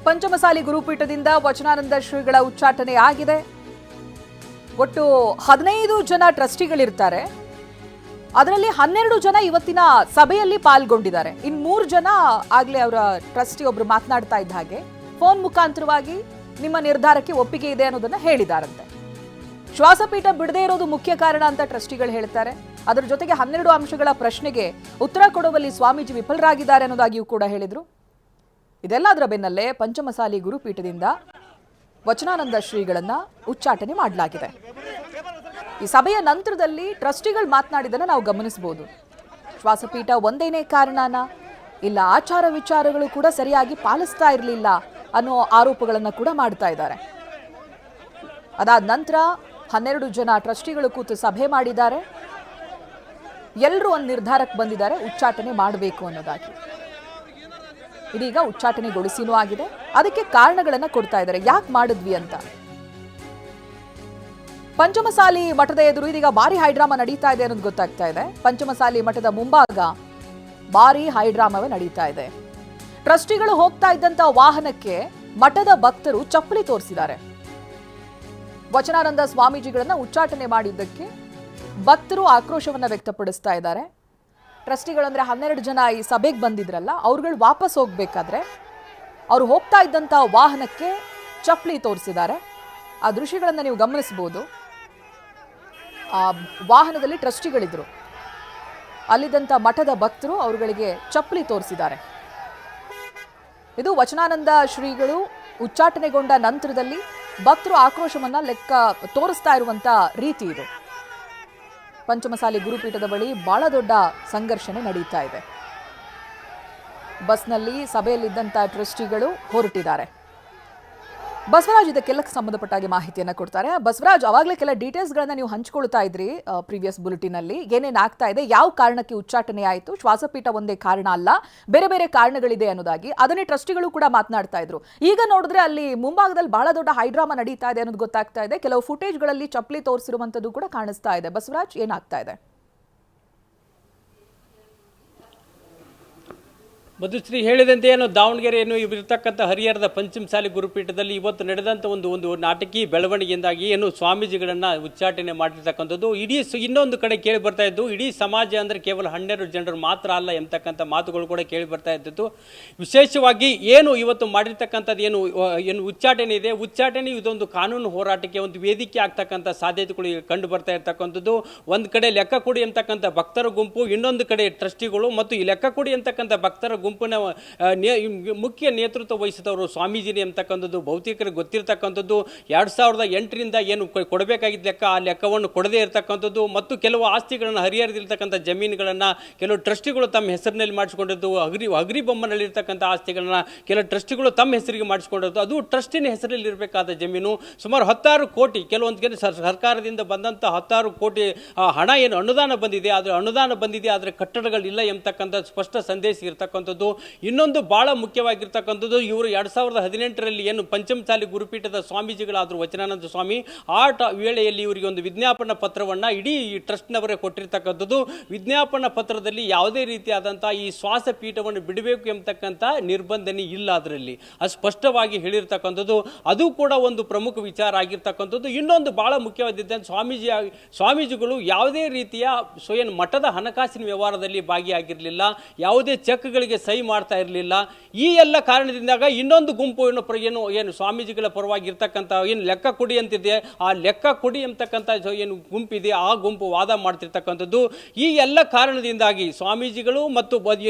ಪಂಚಮಸಾಲಿ ಗುರುಪೀಠದಿಂದ ವಚನಾನಂದ ಶ್ರೀಗಳ ಉಚ್ಚಾಟನೆ ಆಗಿದೆ. ಒಟ್ಟು 15 ಜನ ಟ್ರಸ್ಟಿಗಳಿರ್ತಾರೆ. ಅದರಲ್ಲಿ 12 ಜನ ಇವತ್ತಿನ ಸಭೆಯಲ್ಲಿ ಪಾಲ್ಗೊಂಡಿದ್ದಾರೆ. ಇನ್ನು 3 ಜನ ಆಗ್ಲೇ ಅವರ ಟ್ರಸ್ಟಿ ಒಬ್ರು ಮಾತನಾಡ್ತಾ ಇದ್ದ ಹಾಗೆ ಫೋನ್ ಮುಖಾಂತರವಾಗಿ ನಿಮ್ಮ ನಿರ್ಧಾರಕ್ಕೆ ಒಪ್ಪಿಗೆ ಇದೆ ಅನ್ನೋದನ್ನ ಹೇಳಿದಾರಂತೆ. ಶ್ವಾಸಪೀಠ ಬಿಡದೇ ಇರೋದು ಮುಖ್ಯ ಕಾರಣ ಅಂತ ಟ್ರಸ್ಟಿಗಳು ಹೇಳ್ತಾರೆ. ಅದರ ಜೊತೆಗೆ 12 ಅಂಶಗಳ ಪ್ರಶ್ನೆಗೆ ಉತ್ತರ ಕೊಡುವಲ್ಲಿ ಸ್ವಾಮೀಜಿ ವಿಫಲರಾಗಿದ್ದಾರೆ ಅನ್ನೋದಾಗಿಯೂ ಕೂಡ ಹೇಳಿದ್ರು. ಇದೆಲ್ಲದರ ಬೆನ್ನಲ್ಲೇ ಪಂಚಮಸಾಲಿ ಗುರುಪೀಠದಿಂದ ವಚನಾನಂದ ಶ್ರೀಗಳನ್ನ ಉಚ್ಚಾಟನೆ ಮಾಡಲಾಗಿದೆ. ಈ ಸಭೆಯ ನಂತರದಲ್ಲಿ ಟ್ರಸ್ಟಿಗಳು ಮಾತನಾಡಿದ್ದನ್ನು ನಾವು ಗಮನಿಸಬಹುದು. ಶ್ವಾಸಪೀಠ ಒಂದೇನೇ ಕಾರಣನಾ, ಇಲ್ಲ ಆಚಾರ ವಿಚಾರಗಳು ಕೂಡ ಸರಿಯಾಗಿ ಪಾಲಿಸ್ತಾ ಇರಲಿಲ್ಲ ಅನ್ನೋ ಆರೋಪಗಳನ್ನು ಕೂಡ ಮಾಡ್ತಾ ಇದ್ದಾರೆ. ಅದಾದ ನಂತರ 12 ಜನ ಟ್ರಸ್ಟಿಗಳು ಕೂತು ಸಭೆ ಮಾಡಿದ್ದಾರೆ. ಎಲ್ಲರೂ ಒಂದು ನಿರ್ಧಾರಕ್ಕೆ ಬಂದಿದ್ದಾರೆ, ಉಚ್ಚಾಟನೆ ಮಾಡಬೇಕು ಅನ್ನೋದಾಗಿ. ಇದೀಗ ಉಚ್ಚಾಟನೆಗೊಳಿಸಿನೂ ಆಗಿದೆ. ಅದಕ್ಕೆ ಕಾರಣಗಳನ್ನು ಕೊಡ್ತಾ ಇದ್ದಾರೆ, ಯಾಕೆ ಮಾಡಿದ್ವಿ ಅಂತ. ಪಂಚಮಸಾಲಿ ಮಠದ ಎದುರು ಇದೀಗ ಭಾರಿ ಹೈಡ್ರಾಮಾ ನಡೀತಾ ಇದೆ ಅನ್ನೋದು ಗೊತ್ತಾಗ್ತಾ ಇದೆ. ಪಂಚಮಸಾಲಿ ಮಠದ ಮುಂಭಾಗ ಭಾರಿ ಹೈಡ್ರಾಮಾವೇ ನಡೀತಾ ಇದೆ. ಟ್ರಸ್ಟಿಗಳು ಹೋಗ್ತಾ ಇದ್ದಂತ ವಾಹನಕ್ಕೆ ಮಠದ ಭಕ್ತರು ಚಪ್ಪಲಿ ತೋರಿಸಿದ್ದಾರೆ. ವಚನಾನಂದ ಸ್ವಾಮೀಜಿಗಳನ್ನ ಉಚ್ಚಾಟನೆ ಮಾಡಿದ್ದಕ್ಕೆ ಭಕ್ತರು ಆಕ್ರೋಶವನ್ನ ವ್ಯಕ್ತಪಡಿಸ್ತಾ ಇದ್ದಾರೆ. ಟ್ರಸ್ಟಿಗಳಂದ್ರೆ 12 ಜನ ಈ ಸಭೆಗೆ ಬಂದಿದ್ರಲ್ಲ, ಅವ್ರುಗಳು ವಾಪಸ್ ಹೋಗ್ಬೇಕಾದ್ರೆ ಅವ್ರು ಹೋಗ್ತಾ ಇದ್ದಂತ ವಾಹನಕ್ಕೆ ಚಪ್ಪಲಿ ತೋರಿಸಿದ್ದಾರೆ. ಆ ದೃಶ್ಯಗಳನ್ನ ನೀವು ಗಮನಿಸಬಹುದು. ಆ ವಾಹನದಲ್ಲಿ ಟ್ರಸ್ಟಿಗಳಿದ್ರು, ಅಲ್ಲಿದ್ದಂತ ಮಠದ ಭಕ್ತರು ಅವರುಗಳಿಗೆ ಚಪ್ಪಲಿ ತೋರಿಸಿದ್ದಾರೆ. ಇದು ವಚನಾನಂದ ಶ್ರೀಗಳು ಉಚ್ಚಾಟನೆಗೊಂಡ ನಂತರದಲ್ಲಿ ಭಕ್ತರು ಆಕ್ರೋಶವನ್ನ ತೋರಿಸ್ತಾ ಇರುವಂತ ರೀತಿ ಇದು. ಪಂಚಮಸಾಲಿ ಗುರುಪೀಠದ ಬಳಿ ಬಹಳ ದೊಡ್ಡ ಸಂಘರ್ಷಣೆ ನಡೀತಾ ಇದೆ. ಬಸ್ನಲ್ಲಿ ಸಭೆಯಲ್ಲಿದ್ದಂಥ ಟ್ರಸ್ಟಿಗಳು ಹೊರಟಿದ್ದಾರೆ. ಬಸವರಾಜ್ ಇದಕ್ಕೆಲ್ಲ ಸಂಬಂಧಪಟ್ಟಾಗಿ ಮಾಹಿತಿಯನ್ನು ಕೊಡ್ತಾರೆ. ಬಸವರಾಜ್, ಅವಾಗಲೇ ಕೆಲ ಡೀಟೇಲ್ಸ್ಗಳನ್ನ ನೀವು ಹಂಚ್ಕೊಳ್ತಾ ಇದ್ರಿ ಪ್ರೀವಿಯಸ್ ಬುಲೆಟಿನ್ ಅಲ್ಲಿ. ಏನೇನು ಆಗ್ತಾ ಇದೆ, ಯಾವ ಕಾರಣಕ್ಕೆ ಉಚ್ಚಾಟನೆ ಆಯಿತು, ಶ್ವಾಸಪೀಠ ಒಂದೇ ಕಾರಣ ಅಲ್ಲ, ಬೇರೆ ಬೇರೆ ಕಾರಣಗಳಿದೆ ಅನ್ನೋದಾಗಿ ಅದನ್ನೇ ಟ್ರಸ್ಟಿಗಳು ಕೂಡ ಮಾತನಾಡ್ತಾ ಇದ್ರು. ಈಗ ನೋಡಿದ್ರೆ ಅಲ್ಲಿ ಮುಂಭಾಗದಲ್ಲಿ ಬಹಳ ದೊಡ್ಡ ಹೈಡ್ರಾಮಾ ನಡೀತಾ ಇದೆ ಅನ್ನೋದು ಗೊತ್ತಾಗ್ತಾ ಇದೆ. ಕೆಲವು ಫುಟೇಜ್ಗಳಲ್ಲಿ ಚಪ್ಪಲಿ ತೋರಿಸಿರುವಂಥದ್ದು ಕೂಡ ಕಾಣಿಸ್ತಾ ಇದೆ. ಬಸವರಾಜ್, ಏನಾಗ್ತಾ ಇದೆ? ಮಧುಶ್ರೀ ಹೇಳಿದಂತೆ ಏನು ದಾವಣಗೆರೆ ಇರತಕ್ಕಂಥ ಹರಿಹರದ ಪಂಚಮಸಾಲಿ ಗುರುಪೀಠದಲ್ಲಿ ಇವತ್ತು ನಡೆದಂಥ ಒಂದು ನಾಟಕೀಯ ಬೆಳವಣಿಗೆಯಿಂದಾಗಿ ಏನು ಸ್ವಾಮೀಜಿಗಳನ್ನು ಉಚ್ಚಾಟನೆ ಮಾಡಿರ್ತಕ್ಕಂಥದ್ದು ಇನ್ನೊಂದು ಕಡೆ ಕೇಳಿ ಬರ್ತಾ ಇದ್ದು, ಇಡೀ ಸಮಾಜ ಅಂದರೆ ಕೇವಲ 12 ಜನರು ಮಾತ್ರ ಅಲ್ಲ ಎಂಬತಕ್ಕಂಥ ಮಾತುಗಳು ಕೂಡ ಕೇಳಿ ಬರ್ತಾ ಇದ್ದದ್ದು. ವಿಶೇಷವಾಗಿ ಏನು ಇವತ್ತು ಮಾಡಿರ್ತಕ್ಕಂಥದ್ದು ಏನು ಉಚ್ಚಾಟನೆ ಇದೆ, ಉಚ್ಚಾಟನೆ ಇದೊಂದು ಕಾನೂನು ಹೋರಾಟಕ್ಕೆ ಒಂದು ವೇದಿಕೆ ಆಗ್ತಕ್ಕಂಥ ಸಾಧ್ಯತೆಗಳು ಕಂಡು ಬರ್ತಾ ಇರ್ತಕ್ಕಂಥದ್ದು. ಒಂದು ಕಡೆ ಲೆಕ್ಕ ಕೊಡಿ ಅಂತಕ್ಕಂಥ ಭಕ್ತರ ಗುಂಪು, ಇನ್ನೊಂದು ಕಡೆ ಟ್ರಸ್ಟಿಗಳು ಮತ್ತು ಈ ಲೆಕ್ಕ ಕೊಡಿ ಅಂತಕ್ಕಂಥ ಭಕ್ತರ ಗುಂಪಿನ ಮುಖ್ಯ ನೇತೃತ್ವ ವಹಿಸಿದವರು ಸ್ವಾಮೀಜಿನಿ ಅಂತಕ್ಕಂಥದ್ದು ಬಹುತೇಕರಿಗೆ ಗೊತ್ತಿರತಕ್ಕಂಥದ್ದು. 2008ರಿಂದ ಏನು ಕೊಡಬೇಕಾಗಿದ್ದ ಲೆಕ್ಕ, ಆ ಲೆಕ್ಕವನ್ನು ಕೊಡದೇ ಇರತಕ್ಕಂಥದ್ದು ಮತ್ತು ಕೆಲವು ಆಸ್ತಿಗಳನ್ನು ಹರಿಹರದಿರ್ತಕ್ಕಂಥ ಜಮೀನುಗಳನ್ನು ಕೆಲವು ಟ್ರಸ್ಟಿಗಳು ತಮ್ಮ ಹೆಸರಿನಲ್ಲಿ ಮಾಡಿಸಿಕೊಂಡಿದ್ದು, ಅಗ್ರಿಬೊಮ್ಮನಲ್ಲಿರ್ತಕ್ಕಂಥ ಆಸ್ತಿಗಳನ್ನ ಕೆಲವು ಟ್ರಸ್ಟಿಗಳು ತಮ್ಮ ಹೆಸರಿಗೆ ಮಾಡಿಸಿಕೊಂಡಿದ್ದು. ಅದು ಟ್ರಸ್ಟಿನ ಹೆಸರಲ್ಲಿ ಇರಬೇಕಾದ ಜಮೀನು ಸುಮಾರು 16 ಕೋಟಿ, ಕೆಲವೊಂದು ಸರ್ಕಾರದಿಂದ ಬಂದಂಥ 16 ಕೋಟಿ ಹಣ ಏನು ಅನುದಾನ ಬಂದಿದೆ, ಆದರೆ ಕಟ್ಟಡಗಳಿಲ್ಲ ಎಂಬತಕ್ಕಂಥ ಸ್ಪಷ್ಟ ಸಂದೇಶ ಇರತಕ್ಕಂಥದ್ದು. ಇನ್ನೊಂದು ಬಹಳ ಮುಖ್ಯವಾಗಿರ್ತಕ್ಕಂಥದ್ದು, ಇವರು 2018ರಲ್ಲಿ ಏನು ಪಂಚಮಸಾಲಿ ಗುರುಪೀಠದ ಸ್ವಾಮೀಜಿಗಳಾದರು ವಚನಾನಂದ ಸ್ವಾಮಿ, ಆ ವೇಳೆಯಲ್ಲಿ ಇವರಿಗೆ ಒಂದು ವಿಜ್ಞಾಪನಾ ಪತ್ರವನ್ನು ಇಡೀ ಟ್ರಸ್ಟ್ನವರೇ ಕೊಟ್ಟಿರ್ತಕ್ಕಂಥದ್ದು. ವಿಜ್ಞಾಪನಾ ಪತ್ರದಲ್ಲಿ ಯಾವುದೇ ರೀತಿಯಾದಂಥ ಈ ಶ್ವಾಸಪೀಠವನ್ನು ಬಿಡಬೇಕು ಎಂಬತಕ್ಕಂಥ ನಿರ್ಬಂಧನೆ ಇಲ್ಲ, ಅದರಲ್ಲಿ ಅದು ಸ್ಪಷ್ಟವಾಗಿ ಹೇಳಿರ್ತಕ್ಕಂಥದ್ದು. ಅದು ಕೂಡ ಒಂದು ಪ್ರಮುಖ ವಿಚಾರ ಆಗಿರ್ತಕ್ಕಂಥದ್ದು. ಇನ್ನೊಂದು ಬಹಳ ಮುಖ್ಯವಾದ ಸ್ವಾಮೀಜಿಗಳು ಯಾವುದೇ ರೀತಿಯ ಸ್ವಯಂ ಮಠದ ಹಣಕಾಸಿನ ವ್ಯವಹಾರದಲ್ಲಿ ಭಾಗಿಯಾಗಿರಲಿಲ್ಲ, ಯಾವುದೇ ಚೆಕ್ಗಳಿಗೆ ಸಹಿ ಮಾಡ್ತಾ ಇರಲಿಲ್ಲ. ಈ ಎಲ್ಲ ಕಾರಣದಿಂದಾಗ ಇನ್ನೊಂದು ಗುಂಪು ಏನು ಸ್ವಾಮೀಜಿಗಳ ಪರವಾಗಿ ಇರ್ತಕ್ಕಂಥ ಏನು ಲೆಕ್ಕ ಕೊಡಿ ಅಂತಿದೆ, ಆ ಲೆಕ್ಕ ಕೊಡಿ ಎಂಬತಕ್ಕಂಥ ಏನು ಗುಂಪಿದೆ, ಆ ಗುಂಪು ವಾದ ಮಾಡ್ತಿರ್ತಕ್ಕಂಥದ್ದು. ಈ ಎಲ್ಲ ಕಾರಣದಿಂದಾಗಿ ಸ್ವಾಮೀಜಿಗಳು ಮತ್ತು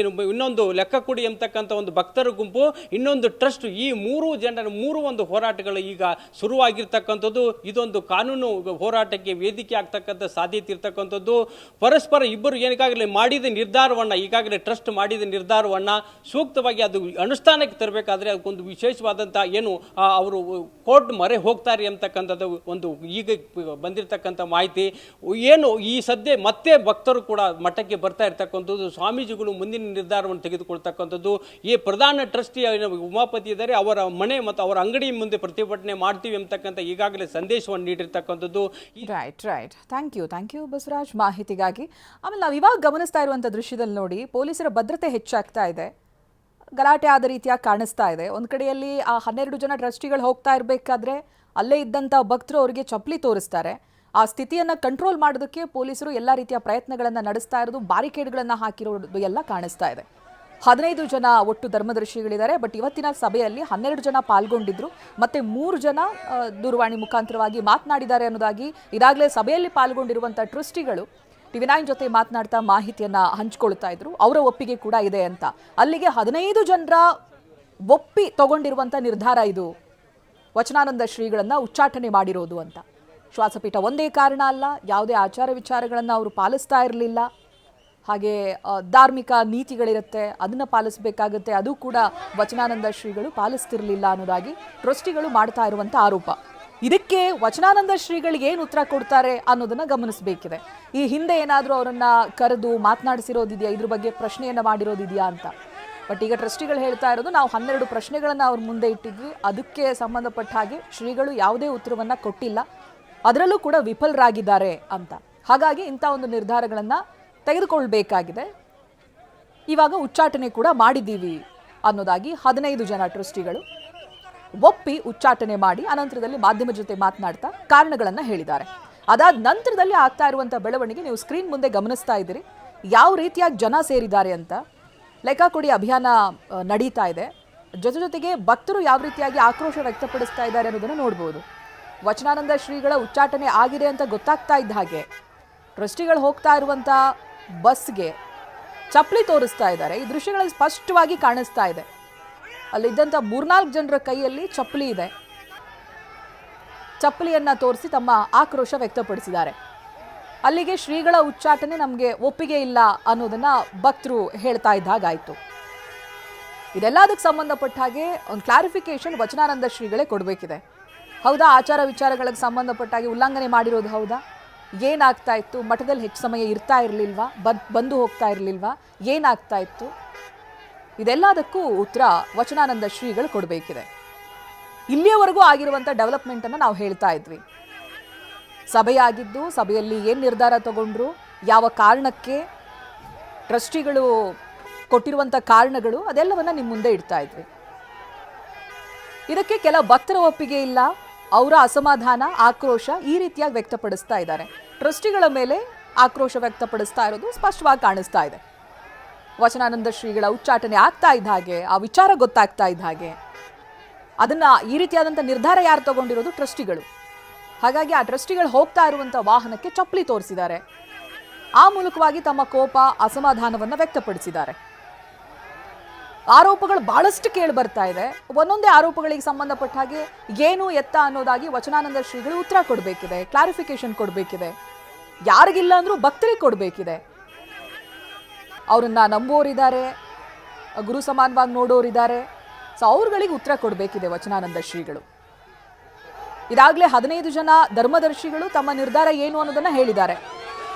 ಇನ್ನೊಂದು ಲೆಕ್ಕ ಕೊಡಿ ಎಂಬತಕ್ಕಂಥ ಒಂದು ಭಕ್ತರ ಗುಂಪು, ಇನ್ನೊಂದು ಟ್ರಸ್ಟ್, ಈ ಮೂರು ಒಂದು ಹೋರಾಟಗಳು ಈಗ ಶುರುವಾಗಿರ್ತಕ್ಕಂಥದ್ದು. ಇದೊಂದು ಕಾನೂನು ಹೋರಾಟಕ್ಕೆ ವೇದಿಕೆ ಆಗ್ತಕ್ಕಂಥ ಸಾಧ್ಯತೆ ಇರ್ತಕ್ಕಂಥದ್ದು. ಪರಸ್ಪರ ಇಬ್ಬರು ಈಗಾಗಲೇ ಟ್ರಸ್ಟ್ ಮಾಡಿದ ನಿರ್ಧಾರವನ್ನು ಸೂಕ್ತವಾಗಿ ಅದು ಅನುಷ್ಠಾನಕ್ಕೆ ತರಬೇಕಾದ್ರೆ ಅದಕ್ಕೊಂದು ವಿಶೇಷವಾದಂಥ ಏನು ಅವರು ಕೋರ್ಟ್ ಮೊರೆ ಹೋಗ್ತಾರೆ ಅಂತಕ್ಕಂಥದ್ದು ಒಂದು ಈಗ ಬಂದಿರತಕ್ಕಂಥ ಮಾಹಿತಿ. ಏನು ಈ ಸದ್ಯ ಮತ್ತೆ ಭಕ್ತರು ಕೂಡ ಮಠಕ್ಕೆ ಬರ್ತಾ ಇರ್ತಕ್ಕಂಥದ್ದು, ಸ್ವಾಮೀಜಿಗಳು ಮುಂದಿನ ನಿರ್ಧಾರವನ್ನು ತೆಗೆದುಕೊಳ್ತಕ್ಕಂಥದ್ದು. ಈ ಪ್ರಧಾನ ಟ್ರಸ್ಟಿ ಉಮಾಪತಿ ಇದ್ದಾರೆ, ಅವರ ಮನೆ ಮತ್ತು ಅವರ ಅಂಗಡಿ ಮುಂದೆ ಪ್ರತಿಭಟನೆ ಮಾಡ್ತೀವಿ ಅಂತಕ್ಕಂಥ ಈಗಾಗಲೇ ಸಂದೇಶವನ್ನು ನೀಡಿರ್ತಕ್ಕಂಥದ್ದು. ರೈಟ್ ಥ್ಯಾಂಕ್ ಯು ಬಸವರಾಜ್ ಮಾಹಿತಿಗಾಗಿ. ಆಮೇಲೆ ನಾವು ಇವಾಗ ಗಮನಿಸ್ತಾ ಇರುವಂಥ ದೃಶ್ಯದಲ್ಲಿ ನೋಡಿ, ಪೊಲೀಸರ ಭದ್ರತೆ ಹೆಚ್ಚಾಗ್ತಾ ಇದೆ. ಗಲಾಟೆ ಆದ ರೀತಿಯಾಗಿ ಕಾಣಿಸ್ತಾ ಇದೆ. ಒಂದು ಕಡೆಯಲ್ಲಿ ಆ 12 ಜನ ಟ್ರಸ್ಟಿಗಳು ಹೋಗ್ತಾ ಇರಬೇಕಾದ್ರೆ ಅಲ್ಲೇ ಇದ್ದಂಥ ಭಕ್ತರು ಅವರಿಗೆ ಚಪ್ಪಲಿ ತೋರಿಸ್ತಾರೆ. ಆ ಸ್ಥಿತಿಯನ್ನು ಕಂಟ್ರೋಲ್ ಮಾಡೋದಕ್ಕೆ ಪೊಲೀಸರು ಎಲ್ಲ ರೀತಿಯ ಪ್ರಯತ್ನಗಳನ್ನು ನಡೆಸ್ತಾ ಇರೋದು, ಬ್ಯಾರಿಕೇಡ್ಗಳನ್ನು ಹಾಕಿರೋದು ಎಲ್ಲ ಕಾಣಿಸ್ತಾ ಇದೆ. 15 ಜನ ಒಟ್ಟು ಧರ್ಮದರ್ಶಿಗಳಿದ್ದಾರೆ. ಬಟ್ ಇವತ್ತಿನ ಸಭೆಯಲ್ಲಿ 12 ಜನ ಪಾಲ್ಗೊಂಡಿದ್ರು, ಮತ್ತೆ 3 ಜನ ದೂರವಾಣಿ ಮುಖಾಂತರವಾಗಿ ಮಾತನಾಡಿದ್ದಾರೆ ಅನ್ನೋದಾಗಿ ಈಗಾಗಲೇ ಸಭೆಯಲ್ಲಿ ಪಾಲ್ಗೊಂಡಿರುವಂಥ ಟ್ರಸ್ಟಿಗಳು TV9 ಜೊತೆ ಮಾತನಾಡ್ತಾ ಮಾಹಿತಿಯನ್ನ ಹಂಚಿಕೊಳ್ತಾ ಇದ್ರು. ಅವರ ಒಪ್ಪಿಗೆ ಕೂಡ ಇದೆ ಅಂತ. ಅಲ್ಲಿಗೆ 15 ಜನರ ಒಪ್ಪಿ ತಗೊಂಡಿರುವಂಥ ನಿರ್ಧಾರ ಇದು, ವಚನಾನಂದ ಶ್ರೀಗಳನ್ನ ಉಚ್ಚಾಟನೆ ಮಾಡಿರೋದು ಅಂತ. ಶ್ವಾಸಪೀಠ ಒಂದೇ ಕಾರಣ ಅಲ್ಲ, ಯಾವುದೇ ಆಚಾರ ವಿಚಾರಗಳನ್ನು ಅವರು ಪಾಲಿಸ್ತಾ ಇರಲಿಲ್ಲ. ಹಾಗೆ ಧಾರ್ಮಿಕ ನೀತಿಗಳಿರುತ್ತೆ, ಅದನ್ನು ಪಾಲಿಸಬೇಕಾಗುತ್ತೆ, ಅದು ಕೂಡ ವಚನಾನಂದ ಶ್ರೀಗಳು ಪಾಲಿಸ್ತಿರ್ಲಿಲ್ಲ ಅನ್ನೋದಾಗಿ ಟ್ರಸ್ಟಿಗಳು ಮಾಡ್ತಾ ಇರುವಂಥ ಆರೋಪ. ಇದಕ್ಕೆ ವಚನಾನಂದ ಶ್ರೀಗಳಿಗೆ ಏನು ಉತ್ತರ ಕೊಡ್ತಾರೆ ಅನ್ನೋದನ್ನ ಗಮನಿಸಬೇಕಿದೆ. ಈ ಹಿಂದೆ ಏನಾದರೂ ಅವರನ್ನ ಕರೆದು ಮಾತನಾಡಿಸಿರೋದಿದೆಯಾ, ಇದ್ರ ಬಗ್ಗೆ ಪ್ರಶ್ನೆಯನ್ನ ಮಾಡಿರೋದಿದೆಯಾ ಅಂತ. ಬಟ್ ಈಗ ಟ್ರಸ್ಟಿಗಳು ಹೇಳ್ತಾ ಇರೋದು, ನಾವು 12 ಪ್ರಶ್ನೆಗಳನ್ನು ಅವ್ರ ಮುಂದೆ ಇಟ್ಟಿದ್ವಿ, ಅದಕ್ಕೆ ಸಂಬಂಧಪಟ್ಟ ಹಾಗೆ ಶ್ರೀಗಳು ಯಾವುದೇ ಉತ್ತರವನ್ನ ಕೊಟ್ಟಿಲ್ಲ, ಅದರಲ್ಲೂ ಕೂಡ ವಿಫಲರಾಗಿದ್ದಾರೆ ಅಂತ. ಹಾಗಾಗಿ ಇಂಥ ಒಂದು ನಿರ್ಧಾರಗಳನ್ನು ತೆಗೆದುಕೊಳ್ಬೇಕಾಗಿದೆ. ಇವಾಗ ಉಚ್ಚಾಟನೆ ಕೂಡ ಮಾಡಿದ್ದೀವಿ ಅನ್ನೋದಾಗಿ 15 ಜನ ಟ್ರಸ್ಟಿಗಳು ಒಪ್ಪಿ ಉಚ್ಚಾಟನೆ ಮಾಡಿ ಅನಂತರದಲ್ಲಿ ಮಾಧ್ಯಮ ಜೊತೆ ಮಾತನಾಡ್ತಾ ಕಾರಣಗಳನ್ನು ಹೇಳಿದ್ದಾರೆ. ಅದಾದ ನಂತರದಲ್ಲಿ ಆಗ್ತಾ ಇರುವಂಥ ಬೆಳವಣಿಗೆ ನೀವು ಸ್ಕ್ರೀನ್ ಮುಂದೆ ಗಮನಿಸ್ತಾ ಇದ್ದೀರಿ. ಯಾವ ರೀತಿಯಾಗಿ ಜನ ಸೇರಿದ್ದಾರೆ ಅಂತ ಲೆಕ್ಕ ಕೊಡಿ ಅಭಿಯಾನ ನಡೀತಾ ಇದೆ. ಜೊತೆಗೆ ಭಕ್ತರು ಯಾವ ರೀತಿಯಾಗಿ ಆಕ್ರೋಶ ವ್ಯಕ್ತಪಡಿಸ್ತಾ ಇದ್ದಾರೆ ಅನ್ನೋದನ್ನು ನೋಡ್ಬೋದು. ವಚನಾನಂದ ಶ್ರೀಗಳ ಉಚ್ಚಾಟನೆ ಆಗಿದೆ ಅಂತ ಗೊತ್ತಾಗ್ತಾ ಇದ್ದ ಹಾಗೆ ಟ್ರಸ್ಟಿಗಳು ಹೋಗ್ತಾ ಇರುವಂಥ ಬಸ್ಗೆ ಚಪ್ಪಲಿ ತೋರಿಸ್ತಾ ಇದ್ದಾರೆ. ಈ ದೃಶ್ಯಗಳಲ್ಲಿ ಸ್ಪಷ್ಟವಾಗಿ ಕಾಣಿಸ್ತಾ ಇದೆ. ಅಲ್ಲಿದ್ದಂಥ 3-4 ಜನರ ಕೈಯಲ್ಲಿ ಚಪ್ಪಲಿ ಇದೆ. ಚಪ್ಪಲಿಯನ್ನ ತೋರಿಸಿ ತಮ್ಮ ಆಕ್ರೋಶ ವ್ಯಕ್ತಪಡಿಸಿದ್ದಾರೆ. ಅಲ್ಲಿಗೆ ಶ್ರೀಗಳ ಉಚ್ಚಾಟನೆ ನಮಗೆ ಒಪ್ಪಿಗೆ ಇಲ್ಲ ಅನ್ನೋದನ್ನ ಭಕ್ತರು ಹೇಳ್ತಾ ಇದ್ದಾಗಾಯ್ತು. ಇದೆಲ್ಲದಕ್ಕೆ ಸಂಬಂಧಪಟ್ಟ ಹಾಗೆ ಒಂದು ಕ್ಲಾರಿಫಿಕೇಶನ್ ವಚನಾನಂದ ಶ್ರೀಗಳೇ ಕೊಡಬೇಕಿದೆ. ಹೌದಾ, ಆಚಾರ ವಿಚಾರಗಳಿಗೆ ಸಂಬಂಧಪಟ್ಟ ಹಾಗೆ ಉಲ್ಲಂಘನೆ ಮಾಡಿರೋದು ಹೌದಾ, ಏನಾಗ್ತಾ ಇತ್ತು, ಮಠದಲ್ಲಿ ಹೆಚ್ಚು ಸಮಯ ಇರ್ತಾ ಇರಲಿಲ್ವಾ, ಬಂದು ಹೋಗ್ತಾ ಇರಲಿಲ್ವಾ, ಏನಾಗ್ತಾ ಇತ್ತು, ಇದೆಲ್ಲದಕ್ಕೂ ಉತ್ತರ ವಚನಾನಂದ ಶ್ರೀಗಳು ಕೊಡಬೇಕಿದೆ. ಇಲ್ಲಿಯವರೆಗೂ ಆಗಿರುವಂಥ ಡೆವಲಪ್ಮೆಂಟನ್ನು ನಾವು ಹೇಳ್ತಾ ಇದ್ವಿ. ಸಭೆಯಾಗಿದ್ದು, ಸಭೆಯಲ್ಲಿ ಏನು ನಿರ್ಧಾರ ತಗೊಂಡ್ರು, ಯಾವ ಕಾರಣಕ್ಕೆ, ಟ್ರಸ್ಟಿಗಳು ಕೊಟ್ಟಿರುವಂಥ ಕಾರಣಗಳು, ಅದೆಲ್ಲವನ್ನ ನಿಮ್ಮ ಮುಂದೆ ಇಡ್ತಾ ಇದ್ವಿ. ಇದಕ್ಕೆ ಕೆಲ ಭಕ್ತರ ಒಪ್ಪಿಗೆ ಇಲ್ಲ, ಅವರ ಅಸಮಾಧಾನ, ಆಕ್ರೋಶ ಈ ರೀತಿಯಾಗಿ ವ್ಯಕ್ತಪಡಿಸ್ತಾ ಇದ್ದಾರೆ. ಟ್ರಸ್ಟಿಗಳ ಮೇಲೆ ಆಕ್ರೋಶ ವ್ಯಕ್ತಪಡಿಸ್ತಾ ಇರೋದು ಸ್ಪಷ್ಟವಾಗಿ ಕಾಣಿಸ್ತಾ ಇದೆ. ವಚನಾನಂದ ಶ್ರೀಗಳ ಉಚ್ಚಾಟನೆ ಆಗ್ತಾ ಇದ್ದ ಹಾಗೆ, ಆ ವಿಚಾರ ಗೊತ್ತಾಗ್ತಾ ಇದ್ದ ಹಾಗೆ, ಅದನ್ನ ಈ ರೀತಿಯಾದಂಥ ನಿರ್ಧಾರ ಯಾರು ತಗೊಂಡಿರೋದು, ಟ್ರಸ್ಟಿಗಳು. ಹಾಗಾಗಿ ಆ ಟ್ರಸ್ಟಿಗಳು ಹೋಗ್ತಾ ಇರುವಂಥ ವಾಹನಕ್ಕೆ ಚಪ್ಪಲಿ ತೋರಿಸಿದ್ದಾರೆ. ಆ ಮೂಲಕವಾಗಿ ತಮ್ಮ ಕೋಪ, ಅಸಮಾಧಾನವನ್ನು ವ್ಯಕ್ತಪಡಿಸಿದ್ದಾರೆ. ಆರೋಪಗಳು ಬಹಳಷ್ಟು ಕೇಳಿ ಬರ್ತಾ ಇದೆ. ಒಂದೊಂದೇ ಆರೋಪಗಳಿಗೆ ಸಂಬಂಧಪಟ್ಟ ಹಾಗೆ ಏನು ಎತ್ತ ಅನ್ನೋದಾಗಿ ವಚನಾನಂದ ಶ್ರೀಗಳು ಉತ್ತರ ಕೊಡಬೇಕಿದೆ, ಕ್ಲಾರಿಫಿಕೇಶನ್ ಕೊಡಬೇಕಿದೆ. ಯಾರಿಗಿಲ್ಲ ಅಂದ್ರೂ ಭಕ್ತರಿಗೆ ಕೊಡಬೇಕಿದೆ. ಅವರನ್ನ ನಂಬೋರಿದ್ದಾರೆ, ಗುರು ಸಮಾನವಾಗಿ ನೋಡೋರಿದ್ದಾರೆ. ಸೊ ಅವ್ರುಗಳಿಗೆ ಉತ್ತರ ಕೊಡಬೇಕಿದೆ ವಚನಾನಂದ ಶ್ರೀಗಳು. ಇದಾಗಲೇ 15 ಜನ ಧರ್ಮದರ್ಶಿಗಳು ತಮ್ಮ ನಿರ್ಧಾರ ಏನು ಅನ್ನೋದನ್ನ ಹೇಳಿದ್ದಾರೆ.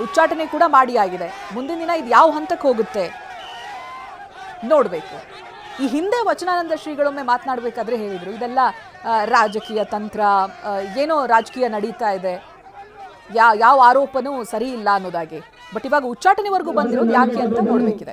ಉಚ್ಚಾಟನೆ ಕೂಡ ಮಾಡಿ ಆಗಿದೆ. ಮುಂದಿನ ದಿನ ಇದು ಯಾವ ಹಂತಕ್ಕೆ ಹೋಗುತ್ತೆ ನೋಡಬೇಕು. ಈ ಹಿಂದೆ ವಚನಾನಂದ ಶ್ರೀಗಳೊಮ್ಮೆ ಮಾತನಾಡಬೇಕಾದ್ರೆ ಹೇಳಿದರು, ಇದೆಲ್ಲ ರಾಜಕೀಯ ತಂತ್ರ, ಏನೋ ರಾಜಕೀಯ ನಡೀತಾ ಇದೆ, ಯಾವ ಆರೋಪನೂ ಸರಿ ಇಲ್ಲ ಅನ್ನೋದಾಗಿ. ಬಟ್ ಇವಾಗ ಉಚ್ಚಾಟನೆವರೆಗೂ ಬಂದಿರೋದು ಯಾಕೆ ಅಂತ ನೋಡಬೇಕಿದೆ.